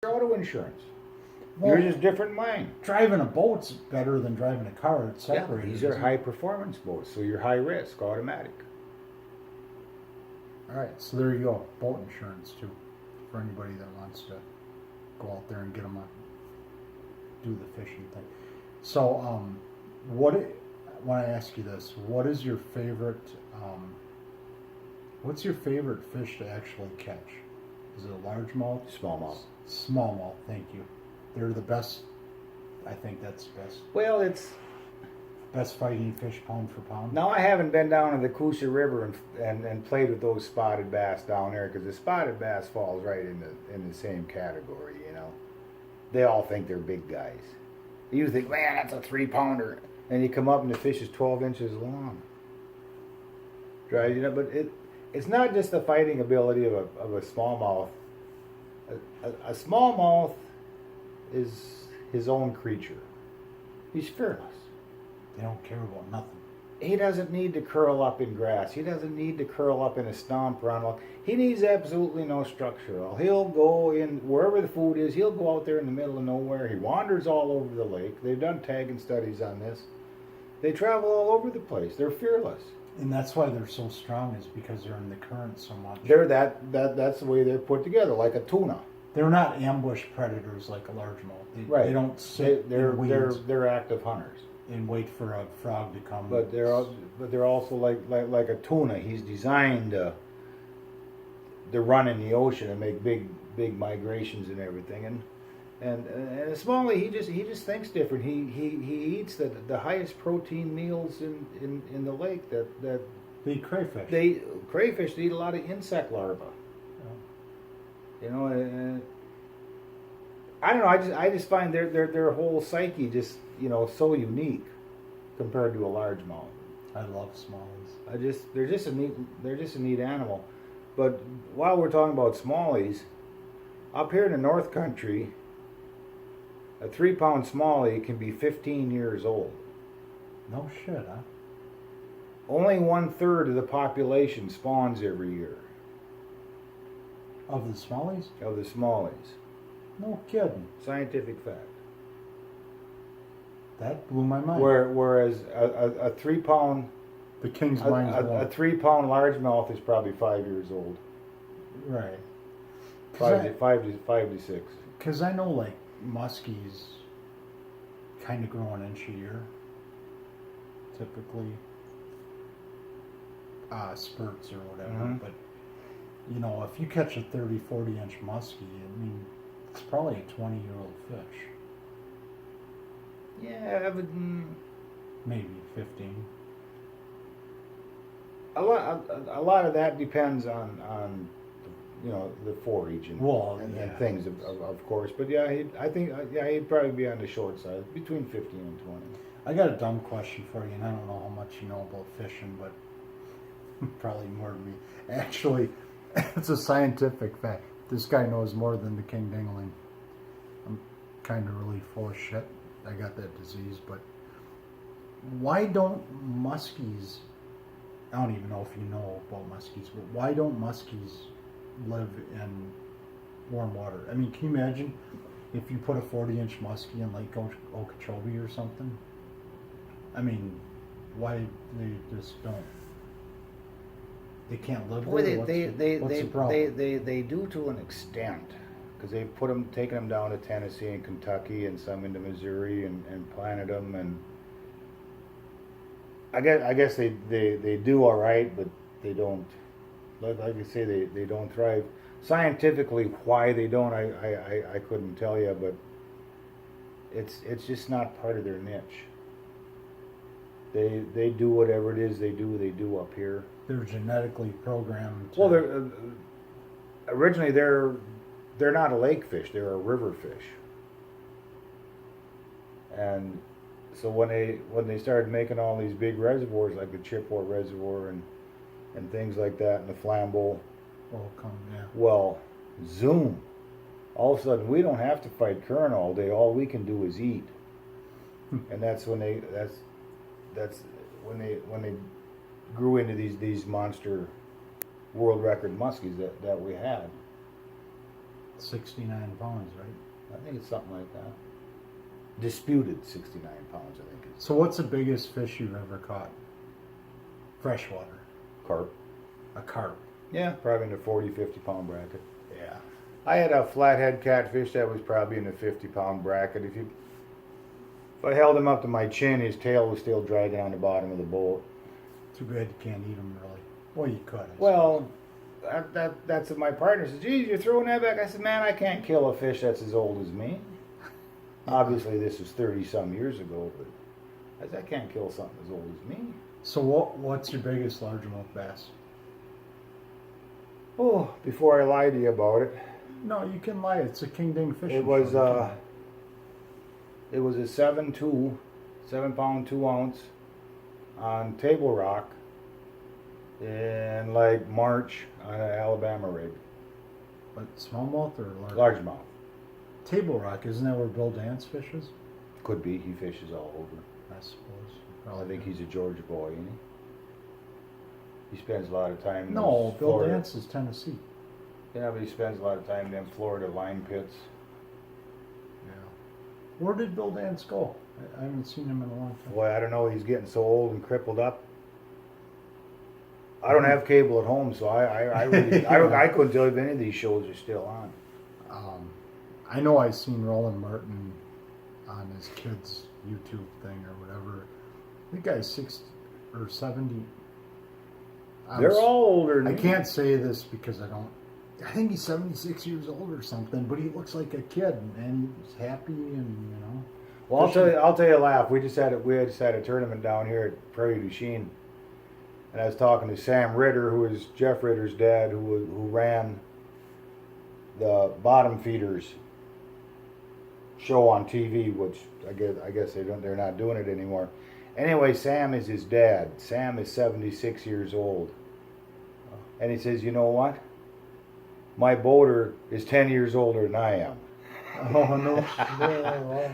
auto insurance. Well, Yours is different than mine. driving a boat's better than driving a car. It's Yeah, separated. these are isn't it? high performance boats, so you're high risk, automatic. All right, so there you go. Boat insurance too, for anybody that wants to go out there and get them do the fishing thing. So, when I ask you this, what is your favorite? What's your favorite fish to actually catch? Is it a largemouth? Smallmouth. Smallmouth. Thank you. They're the best. I think that's the best. Well, it's Best fighting fish pound for pound. now I haven't been down to the Coosa River and played with those spotted bass down there because the spotted bass falls right in the same category. You know, they all think they're big guys. You think, man, that's a 3-pounder, and you come up and the fish is 12 inches long. Right? You know, but it's not just the fighting ability of a smallmouth. A smallmouth is his own creature. He's fearless. They don't care about nothing. He doesn't need to curl up in grass. He doesn't need to curl up in a stump or on a log. He needs absolutely no structure. He'll go in wherever the food is. He'll go out there in the middle of nowhere. He wanders all over the lake. They've done tagging studies on this. They travel all over the place. They're fearless. And that's why they're so strong, is because they're in the current so much. That's the way they're put together, like a tuna. They're not ambush predators like a largemouth. Right. They don't sit They're in weeds they're active hunters. and wait for a frog to come. But they're also like a tuna. He's designed to run in the ocean and make big migrations and everything. And a smallie, he just thinks different. He eats the highest protein meals in the lake. That they eat crayfish. they eat a lot of insect larvae. You know, I don't know. I just find their whole psyche just so unique compared to a largemouth. I love smallies. They're just a neat animal. But while we're talking about smallies, up here in the North Country, a 3-pound smallie can be 15 years old. No shit, huh? Only 1/3 of the population spawns every year Of the smallies? of the smallies. No kidding. Scientific fact. That blew my mind. Whereas a 3-pound The king's mind's a blown. 3-pound largemouth is probably 5 years old. Right. Five to 6. Because I know, like, muskies kind of grow an inch a year. Typically. Spurts or whatever. Mhm. But, if you catch a 30, 40-inch muskie, I mean, it's probably a 20-year-old fish. Yeah, but Maybe 15. a lot of that depends on the forage and, Well, and yeah. things of course. But yeah, he'd probably be on the short side, between 15 and 20. I got a dumb question for you, and I don't know how much you know about fishing, but probably more than me. Actually, it's a scientific fact. This guy knows more than the Kingding. I'm kind of really full of shit. I got that disease, but why don't muskies, I don't even know if you know about muskies, but why don't muskies live in warm water? I mean, can you imagine if you put a 40-inch muskie in Lake Okeechobee or something? I mean, why they just don't? They can't live Boy, there? What's the problem? they do to an extent, because they've taken them down to Tennessee and Kentucky and some into Missouri and planted them, and I guess they do all right, but they don't. Like I say, they don't thrive. Scientifically, why they don't, I couldn't tell you, but it's just not part of their niche. They do whatever it is they do up here. They're genetically programmed. Well, they're originally they're not a lake fish; they're a river fish. And so when they started making all these big reservoirs like the Chippewa Reservoir and things like that, and the Flambeau, well, zoom! All of a sudden, we don't have to fight current all day. All we can do is eat, and that's when they grew into these monster world record muskies that we had. 69 pounds, right? I think it's something like that. Disputed 69 pounds, I think it's So what's the biggest fish you've ever caught? Freshwater. carp. A carp. Yeah, probably in the 40, 50 pound bracket. Yeah. I had a flathead catfish that was probably in the 50 pound bracket. If I held him up to my chin, his tail was still dragging on the bottom of the boat. Too bad you can't eat them, really. Well, you could. Well, that's what my partner says. Geez, you're throwing that back. I said, man, I can't kill a fish that's as old as me. Obviously, this was 30-some years ago, but I said, I can't kill something as old as me. So what's your biggest largemouth bass? Oh, before I lie to you about it, No, you can lie. It's a Kingding fishing it was show. it was a 7 pound 2 ounce on Table Rock in like March on an Alabama rig, But smallmouth or largemouth. Table Rock, isn't that where Bill Dance fishes? Could be. He fishes all over. I suppose. I Probably think he's a Georgia boy, isn't he? He spends a lot of time in No, those Bill Florida. Dance is Tennessee. Yeah, but he spends a lot of time in them Florida line pits. Yeah. Where did Bill Dance go? I haven't seen him in a long time. Boy, I don't know. He's getting so old and crippled up. I don't have cable at home, so I really I couldn't tell you if any of these shows are still on. I know I seen Roland Martin on his kids' YouTube thing or whatever. The guy's 60 or 70. They're all older than I me. can't say this because I think he's 76 years old or something, but he looks like a kid and he's happy and, you know. Well, I'll tell you a laugh. We just had a tournament down here at Prairie du Chien, and I was talking to Sam Ritter, who is Jeff Ritter's dad, who ran the Bottom Feeders show on TV, which I guess they're not doing it anymore. Anyway, Sam is his dad. Sam is 76 years old, and he says, "You know what? My boater is 10 years older than I am." Oh, no.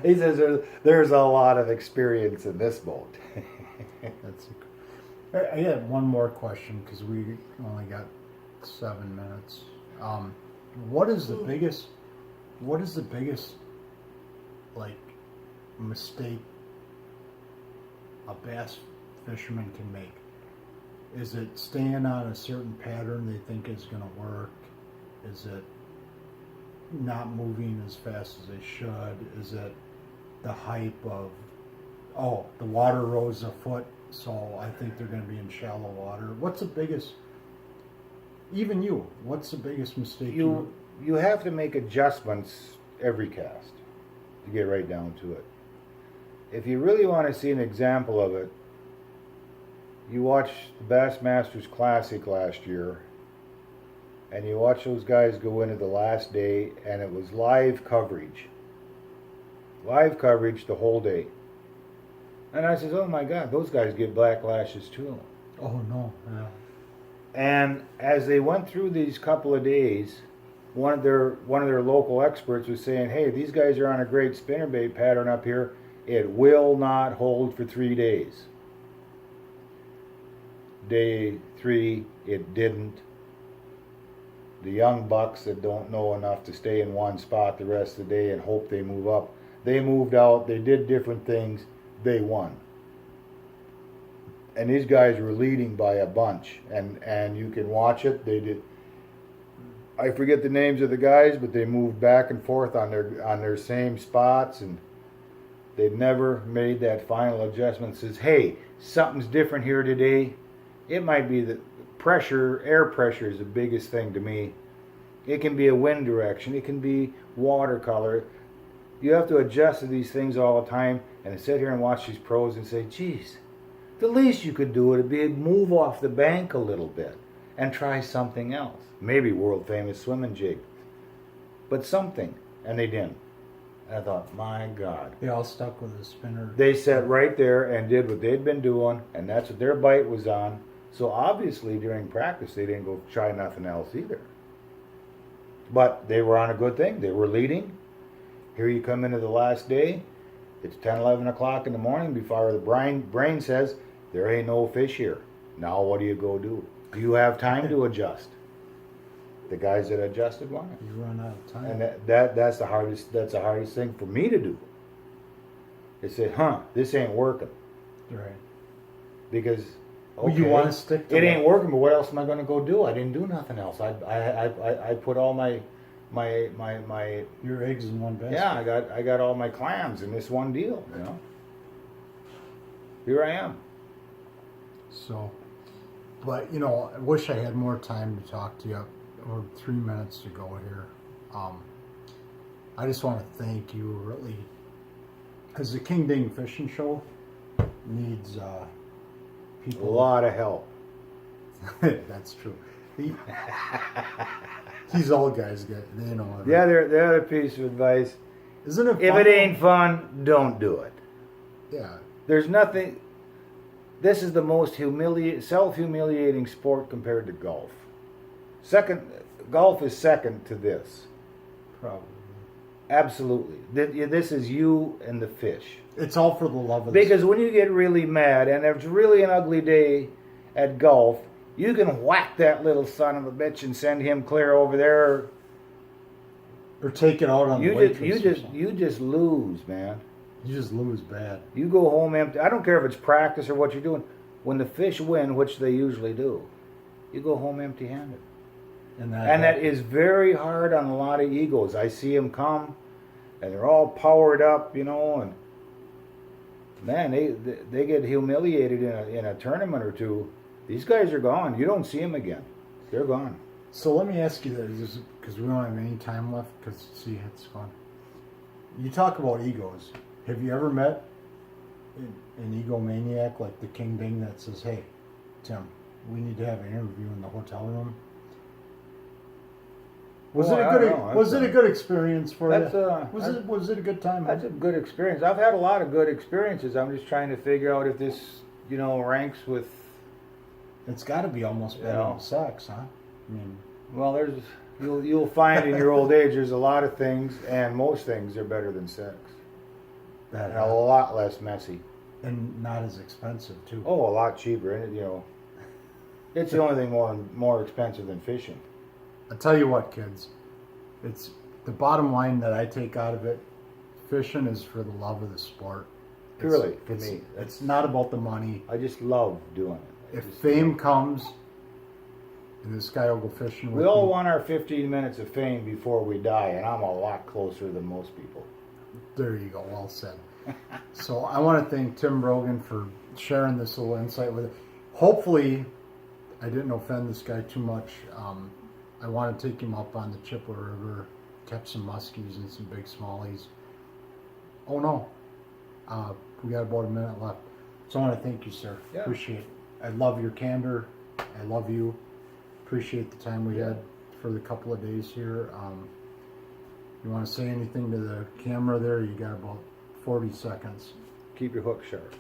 He says there's a lot of experience in this boat. I had one more question because we only got 7 minutes. What is the biggest like mistake a bass fisherman can make? Is it staying on a certain pattern they think is going to work? Is it not moving as fast as they should? Is it the hype of, oh, the water rose a foot, so I think they're going to be in shallow water? What's the biggest, what's the biggest mistake You have to make adjustments every cast to get right down to it. If you really want to see an example of it, you watch the Bassmasters Classic last year, and you watch those guys go into the last day, and it was live coverage the whole day. And I says, oh my God, those guys get black lashes too. Oh, no. Yeah. And as they went through these couple of days, one of their local experts was saying, hey, these guys are on a great spinnerbait pattern up here. It will not hold for 3 days. Day 3, it didn't. The young bucks that don't know enough to stay in one spot the rest of the day and hope they move up, they moved out, they did different things, they won. And these guys were leading by a bunch, and you can watch it. They did. I forget the names of the guys, but they moved back and forth on their same spots, and they never made that final adjustment. Says, hey, something's different here today. It might be the pressure, air pressure is the biggest thing to me. It can be a wind direction. It can be watercolor. You have to adjust to these things all the time, and sit here and watch these pros and say, geez, the least you could do would be move off the bank a little bit and try something else. Maybe world famous swimming jig, but something. And they didn't. And I thought, my God. They all stuck with a spinner. They sat right there and did what they'd been doing, and that's what their bite was on. So obviously during practice they didn't go try nothing else either. But they were on a good thing. They were leading. Here you come into the last day. It's 10, 11 o'clock in the morning before the brain says, there ain't no fish here. Now what do you go do? Do you have time to adjust? The guys that adjusted won it. You run out of time. And that's the hardest thing for me to do. They say, this ain't working. Right. Because Well, you want to stick to it ain't working, but what else am I going to go do? I didn't do nothing else. I put all my your eggs in one basket. yeah, I got all my clams in this one deal, you know. Here I am. So, but you know, I wish I had more time to talk to you. Or 3 minutes to go here. I just want to thank you, really, because the Kingding Fishing Show needs people. A lot of help. That's true. These old guys they know it. The other piece of advice: isn't it? If fun? it ain't fun, don't do it. Yeah. There's nothing. This is the most self-humiliating sport compared to golf. Golf is second to this. Probably. Absolutely. This is you and the fish. It's all for the love of Because when you get really mad and it's really an ugly day at golf, you can whack that little son of a bitch and send him clear over there. or take it out on the waitress. You just lose, man. You just lose bad. You go home empty. I don't care if it's practice or what you're doing. When the fish win, which they usually do, you go home empty-handed. And that is very hard on a lot of egos. I see them come, and they're all powered up, you know, and man, they get humiliated in a tournament or two. These guys are gone. You don't see them again. They're gone. So let me ask you this, because we don't have any time left, because, see, it's fun. You talk about egos. Have you ever met an egomaniac like the Kingding that says, hey, Tim, we need to have an interview in the hotel room? Was it a good experience for you? Was it a good time? That's a good experience. I've had a lot of good experiences. I'm just trying to figure out if this, ranks with. It's got to be almost better than sex, huh? I mean, well, you'll find in your old age there's a lot of things, and most things are better than sex. And a lot less messy. And not as expensive too. Oh, a lot cheaper. And it's the only thing more expensive than fishing. I tell you what, kids, it's the bottom line that I take out of it. Fishing is for the love of the sport. Purely for me. It's not about the money. I just love doing it. If fame comes, and this guy will go fishing with we all me. want our 15 minutes of fame before we die, and I'm a lot closer than most people. There you go. Well said. So I want to thank Tim Brogan for sharing this little insight with it. Hopefully, I didn't offend this guy too much. I want to take him up on the Chippewa River, catch some muskies and some big smallies. Oh no, we got about a minute left. So I want to thank you, sir. Yeah. Appreciate it. I love your candor. I love you. Appreciate the time we had for the couple of days here. You want to say anything to the camera there? You got about 40 seconds. Keep your hook sharp.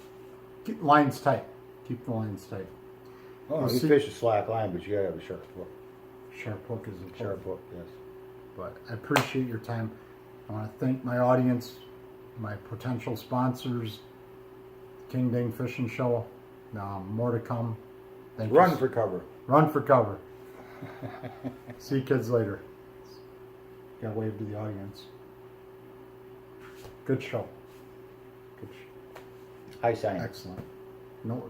Keep lines tight. Keep the lines tight. Oh, no, you fish a slack line, but you gotta have a sharp hook. Sharp hook is important. Sharp hook, yes. But I appreciate your time. I want to thank my audience, my potential sponsors, Kingding Fishing Show. More to come. Thank you. Run for cover. Run for cover. See you kids later. Got to wave to the audience. Good show. Good show. High sign. Excellent. No,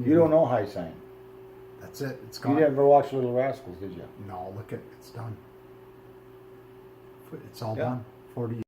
You don't know high sign. That's it. It's gone. You never watched Little Rascals, did you? No, look at it's done. It's all done. 40